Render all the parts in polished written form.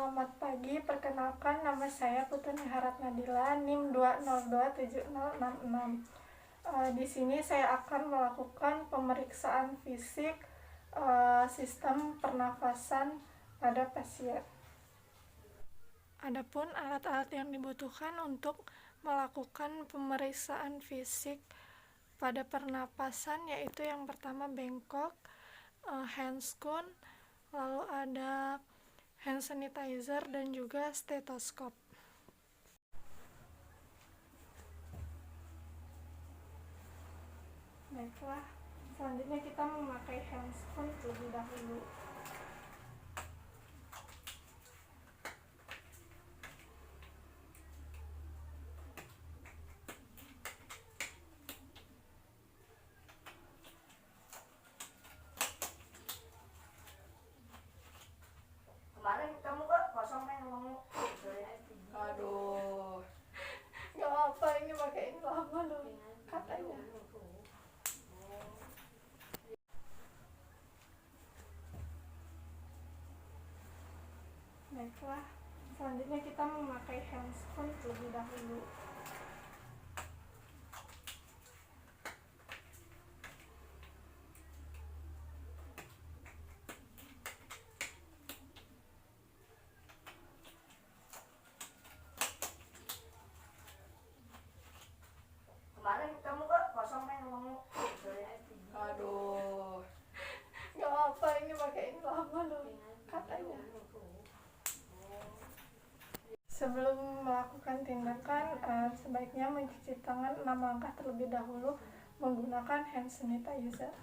Selamat pagi, perkenalkan nama saya Putu Niharat Nadila, NIM 2027066. Di sini saya akan melakukan pemeriksaan fisik sistem pernafasan pada pasien. Adapun alat-alat yang dibutuhkan untuk melakukan pemeriksaan fisik pada pernapasan yaitu yang pertama bengkok, handscoon, lalu ada hand sanitizer dan juga stetoskop. Baiklah, selanjutnya kita memakai handscoon terlebih dahulu. Kemarin kamu kok kosong nih ngomong. Aduh. Gak apa, ini pakai ini lama loh katanya. Baiklah, selanjutnya kita memakai handscoon terlebih dahulu. Kemarin kamu kok kosong nih ngomong. Aduh. Gak apa, ini pakai ini lama loh katanya. Sebelum melakukan tindakan, sebaiknya mencuci tangan 6 langkah terlebih dahulu menggunakan hand sanitizer.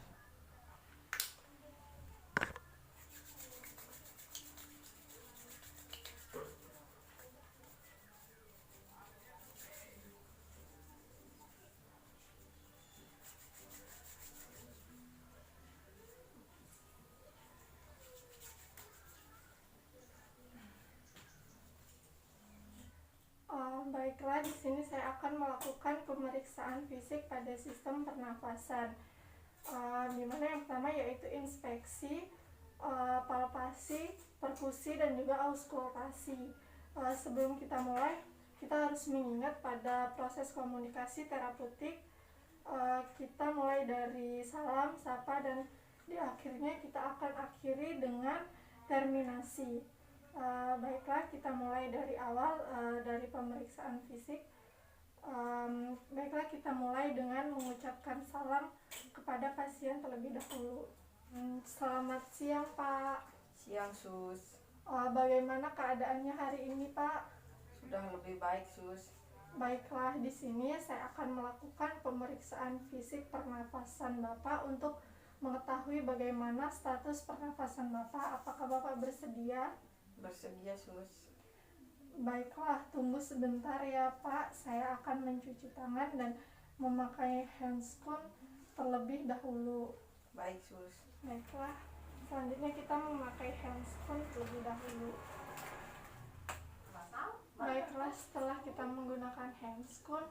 Baiklah, di sini saya akan melakukan pemeriksaan fisik pada sistem pernafasan. Di mana yang pertama yaitu inspeksi, palpasi, perkusi, dan juga auskultasi. Sebelum kita mulai, kita harus mengingat pada proses komunikasi terapeutik, kita mulai dari salam, sapa, dan di akhirnya kita akan akhiri dengan terminasi. Baiklah, kita mulai dari awal dari pemeriksaan fisik. Baiklah, kita mulai dengan mengucapkan salam kepada pasien terlebih dahulu. Selamat siang, Pak. Siang, Sus. Bagaimana keadaannya hari ini, Pak? Sudah lebih baik, Sus. Baiklah, di sini saya akan melakukan pemeriksaan fisik pernafasan Bapak untuk mengetahui bagaimana status pernafasan Bapak. Apakah Bapak bersedia? Bersedia, Sus. Baiklah, tunggu sebentar ya Pak. Saya akan mencuci tangan dan memakai handscoon terlebih dahulu. Baik, Sus. Baiklah, selanjutnya kita memakai handscoon terlebih dahulu. Baiklah, setelah kita menggunakan handscoon,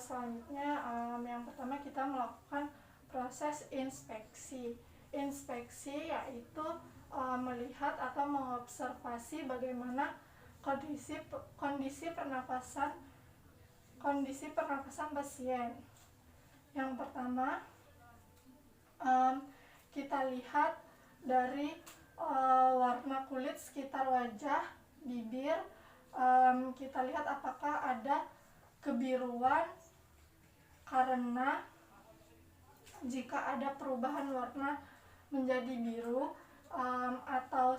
selanjutnya yang pertama kita melakukan proses inspeksi. Inspeksi yaitu melihat atau mengobservasi bagaimana kondisi pernapasan pasien. Yang pertama, kita lihat dari warna kulit sekitar wajah, bibir. Kita lihat apakah ada kebiruan, karena jika ada perubahan warna menjadi biru atau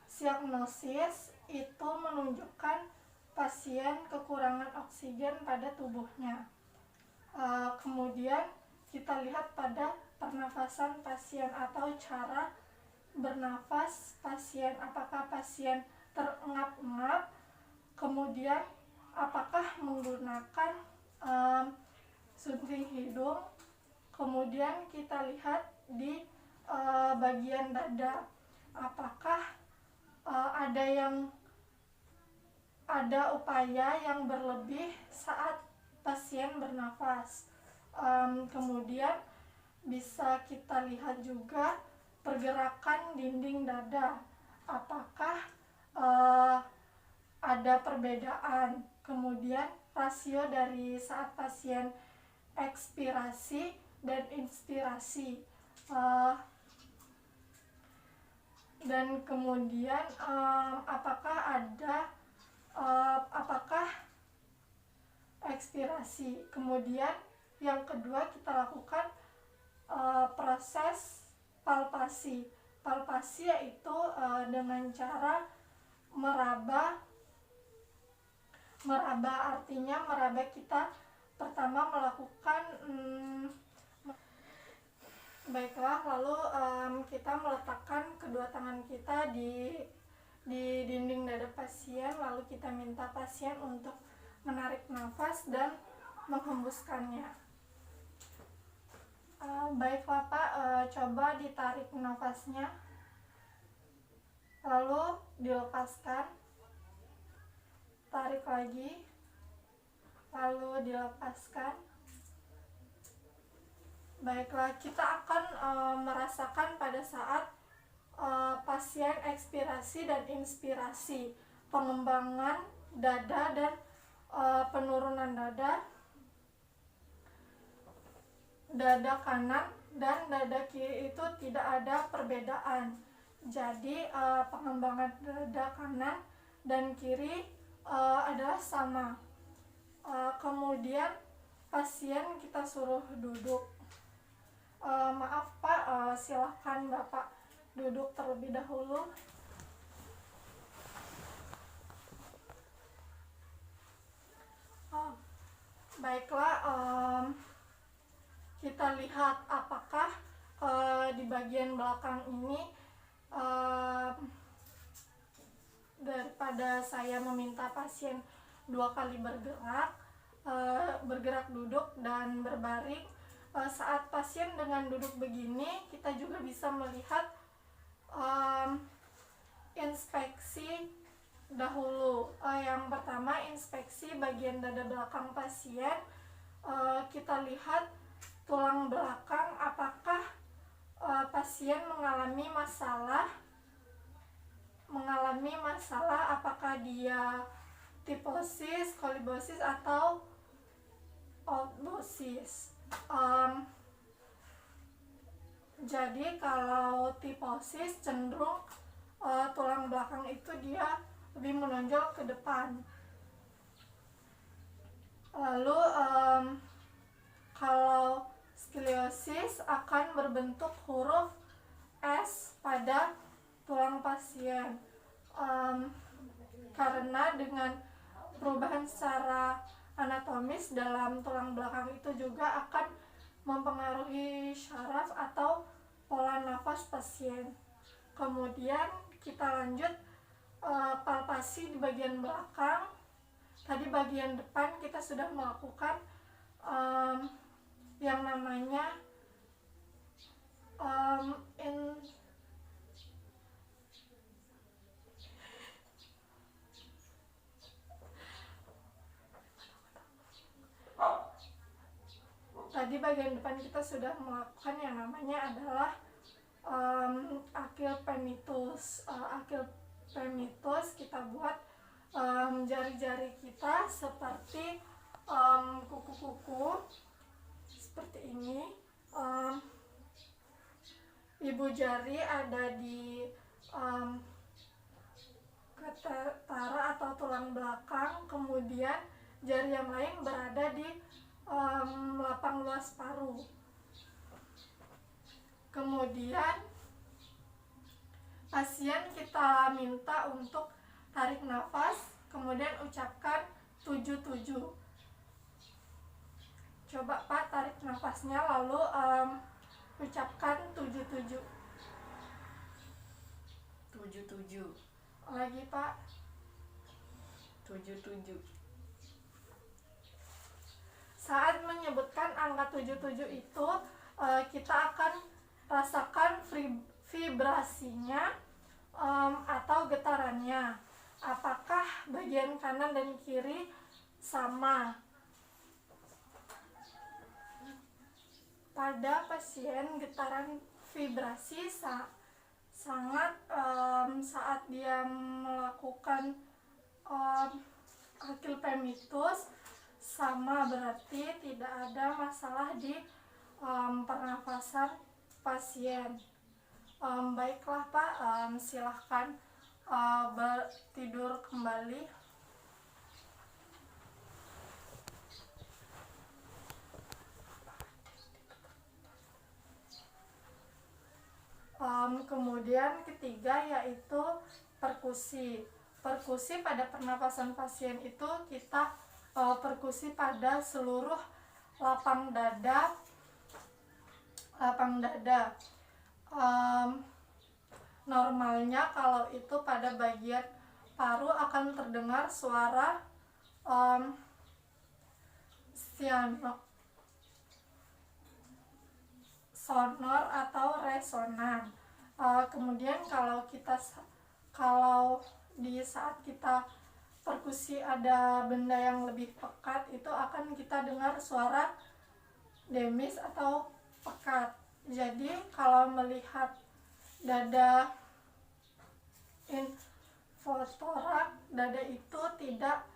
siagnosis, itu menunjukkan pasien kekurangan oksigen pada tubuhnya. Kemudian kita lihat pada pernafasan pasien atau cara bernafas pasien, apakah pasien terengap-engap, kemudian apakah menggunakan sunting hidung. Kemudian kita lihat di bagian dada, apakah ada upaya yang berlebih saat pasien bernafas. Kemudian bisa kita lihat juga pergerakan dinding dada, apakah eh, ada perbedaan. Kemudian rasio dari saat pasien ekspirasi dan inspirasi, dan kemudian apakah ekspirasi. Kemudian yang kedua kita lakukan proses palpasi. Palpasi yaitu dengan cara meraba artinya meraba kita pertama melakukan baiklah, lalu kita meletakkan kedua tangan kita di dinding dada pasien, lalu kita minta pasien untuk menarik nafas dan menghembuskannya. Baiklah Pak, coba ditarik nafasnya, lalu dilepaskan, tarik lagi, lalu dilepaskan. Baiklah, kita akan merasakan pada saat pasien ekspirasi dan inspirasi, pengembangan dada dan penurunan dada kanan dan dada kiri itu tidak ada perbedaan. Jadi pengembangan dada kanan dan kiri adalah sama. Kemudian pasien kita suruh duduk. Maaf Pak, silahkan Bapak duduk terlebih dahulu. Baiklah, kita lihat apakah di bagian belakang ini daripada saya meminta pasien 2 kali bergerak duduk dan berbaring, saat pasien dengan duduk begini kita juga bisa melihat inspeksi dahulu. Yang pertama, inspeksi bagian dada belakang pasien. Kita lihat tulang belakang, apakah pasien mengalami masalah, apakah dia tiposis, kolibosis atau ortosis. Jadi kalau tiposis cenderung tulang belakang itu dia lebih menonjol ke depan. Lalu kalau skoliosis akan berbentuk huruf S pada tulang pasien, karena dengan perubahan secara anatomis dalam tulang belakang itu juga akan mempengaruhi syaraf atau pola nafas pasien. Kemudian kita lanjut palpasi di bagian belakang. Tadi bagian depan kita sudah melakukan yang namanya adalah akil penitus. Akil penitus kita buat jari-jari kita seperti kuku-kuku seperti ini. Ibu jari ada di ketara atau tulang belakang, kemudian jari yang lain berada di lapang luas paru. Kemudian pasien kita minta untuk tarik nafas, kemudian ucapkan 77. Coba Pak tarik nafasnya, lalu ucapkan 77. 77. Lagi Pak. 77. Saat menyebutkan angka 77 itu kita akan rasakan vibrasinya atau getarannya. Apakah bagian kanan dan kiri sama? Pada pasien getaran vibrasi sangat saat dia melakukan melakukan akil pemitus sama, berarti tidak ada masalah di pernafasan pasien. Baiklah Pak, silahkan tidur kembali. Kemudian ketiga yaitu perkusi. Perkusi pada pernapasan pasien itu kita perkusi pada seluruh lapang dada. Normalnya kalau itu pada bagian paru akan terdengar suara sonor atau resonan. Kemudian kalau di saat kita perkusi ada benda yang lebih pekat, itu akan kita dengar suara demis atau pekat. Jadi kalau melihat dada infotorak, dada itu tidak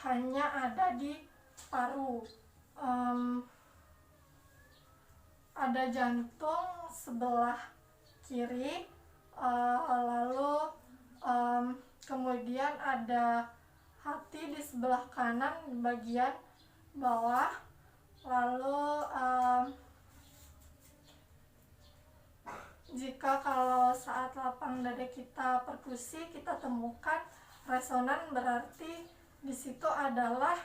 hanya ada di paru, ada jantung sebelah kiri, lalu kemudian ada hati di sebelah kanan di bagian bawah, lalu jika kalau saat lapang dada kita perkusi kita temukan resonan, berarti di situ adalah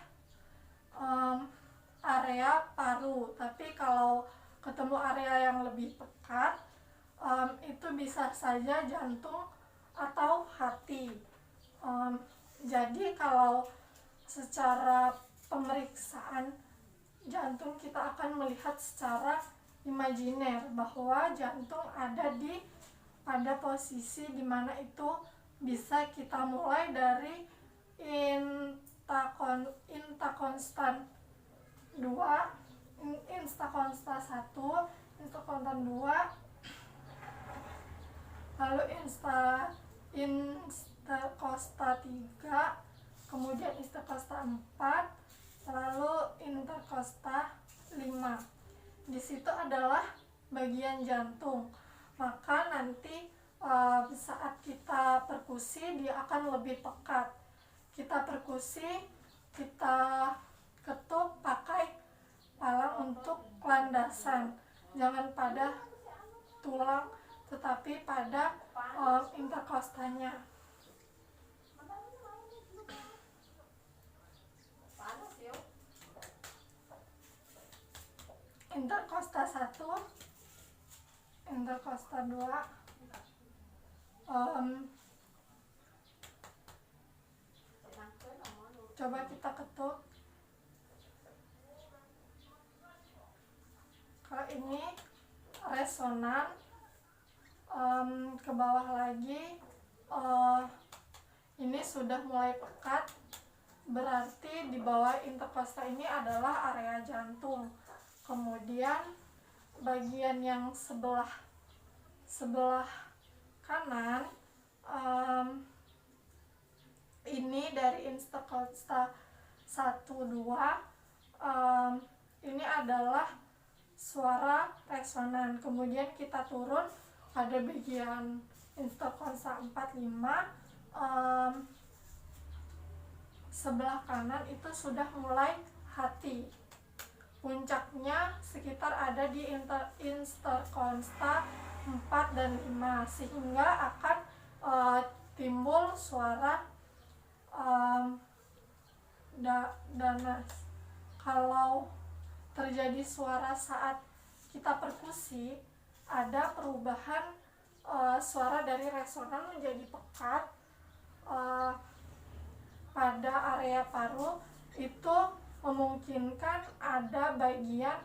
area paru. Tapi kalau ketemu area yang lebih pekat, itu bisa saja jantung atau hati. Jadi kalau secara pemeriksaan jantung kita akan melihat secara imajiner bahwa jantung ada pada posisi dimana itu bisa kita mulai dari instakonstan 1, instakonstan 2, lalu interkosta 3, kemudian interkosta 4, lalu interkosta 5. Di situ adalah bagian jantung. Maka nanti saat kita perkusi dia akan lebih pekat. Kita perkusi, kita ketuk pakai palang untuk landasan, jangan pada tulang tetapi pada interkostanya. Interkosta 1, interkosta 2, coba kita ketuk. Kalau ini resonan, ke bawah lagi ini sudah mulai pekat, berarti di bawah interkosta ini adalah area jantung. Kemudian bagian yang sebelah kanan, ini dari interkosta 1, 2, ini adalah suara resonan. Kemudian kita turun pada bagian interkosta 4, 5, sebelah kanan itu sudah mulai hati. Puncaknya sekitar ada di interkosta 4 dan 5, sehingga akan timbul suara danas. Kalau terjadi suara saat kita perkusi, ada perubahan suara dari resonan menjadi pekat pada area paru, itu memungkinkan ada bagian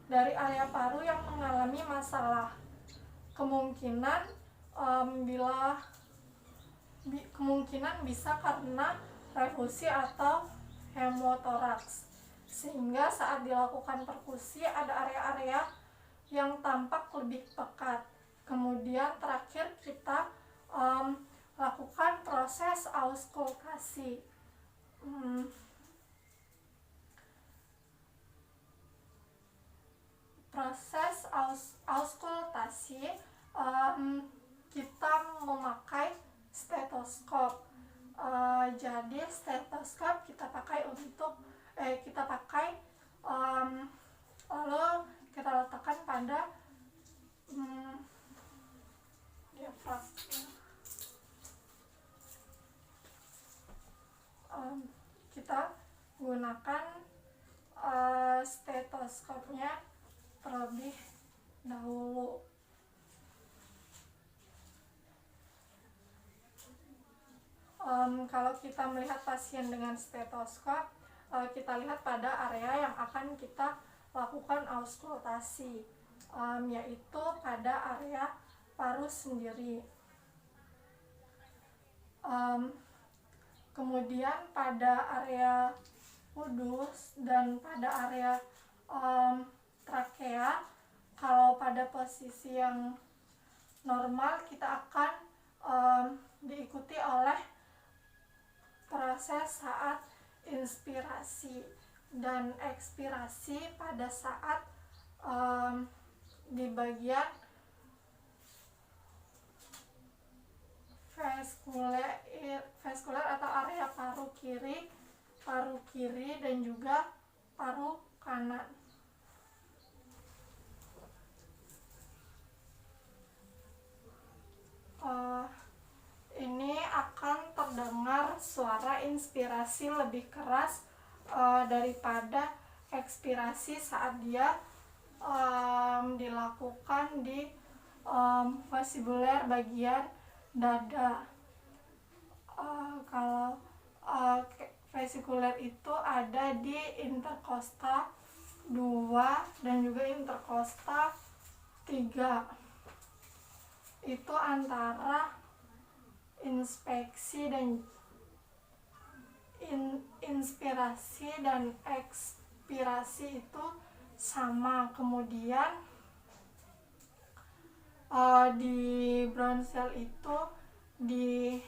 dari area paru yang mengalami masalah. Kemungkinan kemungkinan bisa karena refusi atau hemotoraks, sehingga saat dilakukan perkusi ada area-area yang tampak lebih pekat. Kemudian terakhir kita lakukan proses proses auskultasi. Proses auskultasi, kita memakai stetoskop. Jadi stetoskop kita pakai lalu kita letakkan pada diafragma. Kita gunakan stetoskopnya terlebih dahulu. Kalau kita melihat pasien dengan stetoskop, kita lihat pada area yang akan kita lakukan auskultasi, yaitu pada area paru sendiri. Kemudian pada area udus dan pada area trakea, kalau pada posisi yang normal kita akan diikuti oleh proses saat inspirasi dan ekspirasi pada saat di bagian vaskuler atau area paru kiri dan juga paru kanan. Ini akan terdengar suara inspirasi lebih keras daripada ekspirasi saat dia dilakukan di vestibuler bagian dada. Kalau vesikuler itu ada di interkosta 2 dan juga interkosta 3. Itu antara inspirasi dan ekspirasi itu sama. Kemudian di bronchial itu di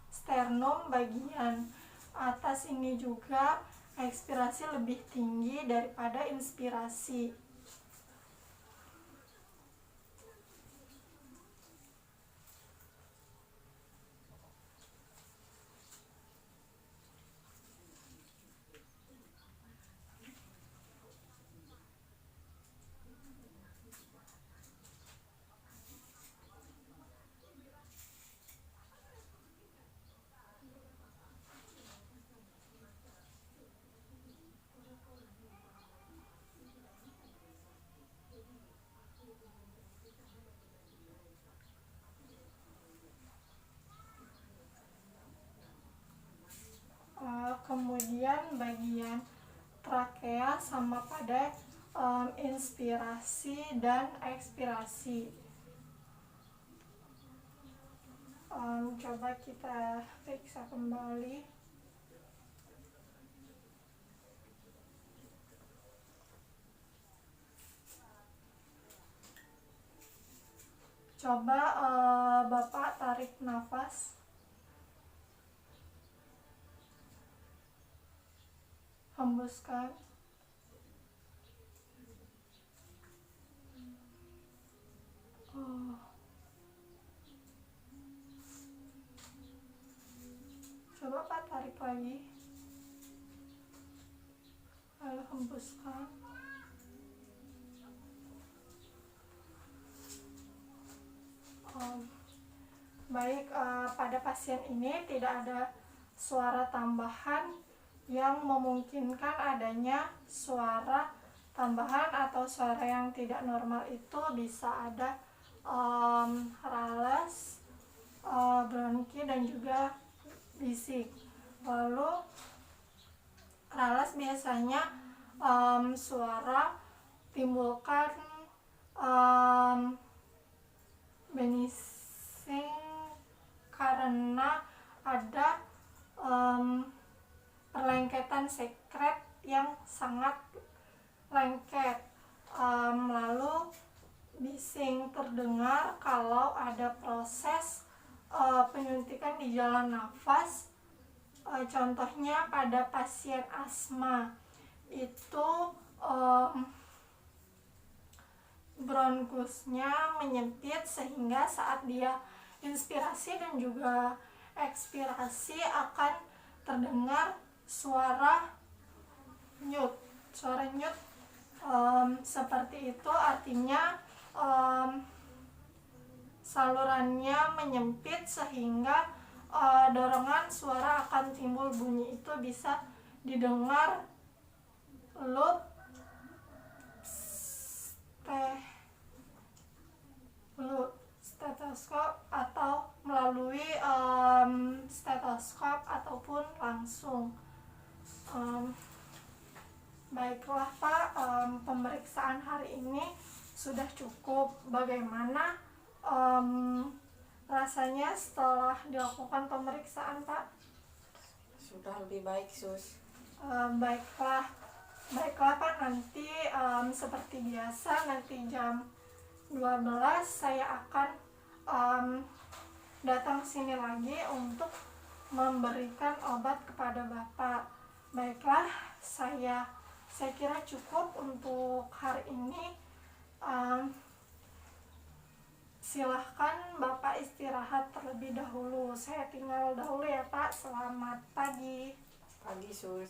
sternum bagian atas ini juga ekspirasi lebih tinggi daripada inspirasi. Kemudian bagian trakea sama pada inspirasi dan ekspirasi. Coba kita periksa kembali. Coba Bapak tarik nafas. Hembuskan. Coba Pak tarik lagi. Lalu hembuskan. Baik, pada pasien ini tidak ada suara tambahan yang memungkinkan adanya suara tambahan atau suara yang tidak normal. Itu bisa ada rales, bronki dan juga bisik. Lalu rales biasanya suara timbulkan benising karena ada perlengketan sekret yang sangat lengket. Lalu bising terdengar kalau ada proses penyuntikan di jalan nafas. Contohnya pada pasien asma itu bronkusnya menyempit sehingga saat dia inspirasi dan juga ekspirasi akan terdengar suara nyut. Seperti itu artinya salurannya menyempit sehingga dorongan suara akan timbul, bunyi itu bisa didengar loop stetoskop atau melalui stetoskop ataupun langsung. Baiklah Pak, pemeriksaan hari ini sudah cukup. Bagaimana rasanya setelah dilakukan pemeriksaan Pak? Sudah lebih baik, Sus. Baiklah Pak, nanti seperti biasa nanti jam 12 saya akan datang ke sini lagi untuk memberikan obat kepada Bapak. Baiklah, saya kira cukup untuk hari ini. Silahkan Bapak istirahat terlebih dahulu. Saya tinggal dahulu ya Pak. Selamat pagi. Pagi, Sus.